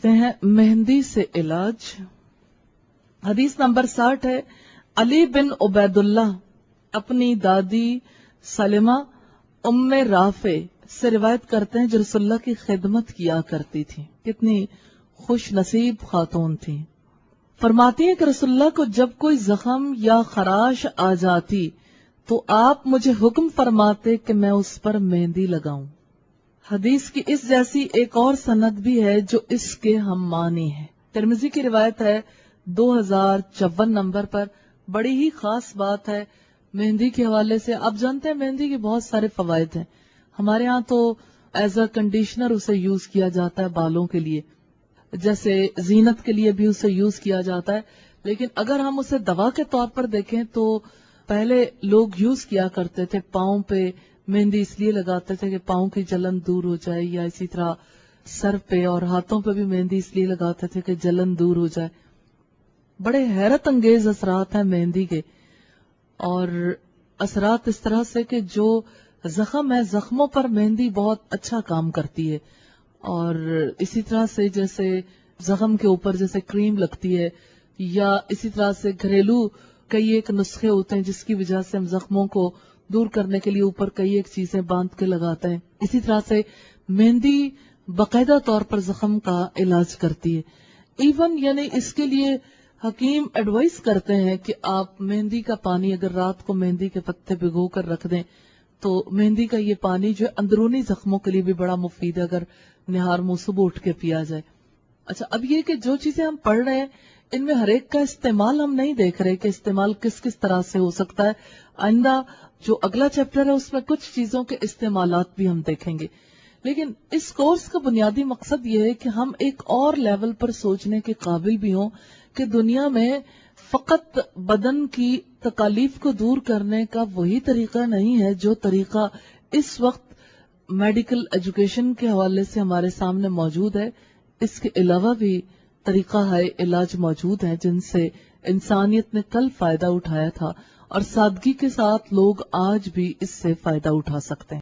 ہیں मेहंदी से इलाज। हदीस नंबर 60 है। अली बिन उबैदुल्लाह अपनी दादी सलिमा उम्मे राफे से रिवायत करते हैं जो रसूलुल्लाह की खिदमत किया करती थी। कितनी खुश नसीब खातून थी। फरमाती हैं कि रसूलुल्लाह को जब कोई जख्म या खराश आ जाती तो आप मुझे हुक्म फरमाते कि मैं उस पर मेहंदी लगाऊं। हदीस की इस जैसी एक और सनद भी है जो इसके हम मानी है। तिरमिजी की रिवायत है 2054 नंबर पर। बड़ी ही खास बात है मेहंदी के हवाले से। आप जानते हैं मेहंदी के बहुत सारे फवायद हैं। हमारे यहाँ तो एज अ कंडीशनर उसे यूज किया जाता है बालों के लिए, जैसे जीनत के लिए भी उसे यूज किया जाता है। लेकिन अगर हम उसे दवा के तौर पर देखें तो पहले लोग यूज किया करते थे। पाँव पे मेहंदी इसलिए लगाते थे कि पाँव की जलन दूर हो जाए, या इसी तरह सर पे और हाथों पे भी मेहंदी इसलिए लगाते थे कि जलन दूर हो जाए। बड़े हैरत अंगेज असरात हैं मेहंदी के, और असरात इस तरह से कि जो जख्म है जख्मों पर मेहंदी बहुत अच्छा काम करती है। और इसी तरह से जैसे जख्म के ऊपर जैसे क्रीम लगती है, या इसी तरह से घरेलू कई एक नुस्खे होते हैं जिसकी वजह से हम जख्मों को दूर करने के लिए ऊपर कई एक चीजें बांध के लगाते हैं। इसी तरह से मेहंदी बाकायदा तौर पर जख्म का इलाज करती है। इवन यानी इसके लिए हकीम एडवाइस करते हैं कि आप मेहंदी का पानी अगर रात को मेहंदी के पत्ते भिगो कर रख दें तो मेहंदी का ये पानी जो अंदरूनी जख्मों के लिए भी बड़ा मुफीद है, अगर निहार मुंह सुबह उठ के पिया जाए। अच्छा, अब ये कि जो चीजें हम पढ़ रहे हैं इनमें हर एक का इस्तेमाल हम नहीं देख रहे कि इस्तेमाल किस किस तरह से हो सकता है। आइंदा जो अगला चैप्टर है उसमें कुछ चीजों के इस्तेमालात भी हम देखेंगे। लेकिन इस कोर्स का बुनियादी मकसद ये है कि हम एक और लेवल पर सोचने के काबिल भी हों कि दुनिया में फकत बदन की तकालीफ को दूर करने का वही तरीका नहीं है जो तरीका इस वक्त मेडिकल एजुकेशन के हवाले से हमारे सामने मौजूद है। इसके अलावा भी तरीका है, इलाज मौजूद है जिनसे इंसानियत ने कल फायदा उठाया था और सादगी के साथ लोग आज भी इससे फायदा उठा सकते हैं।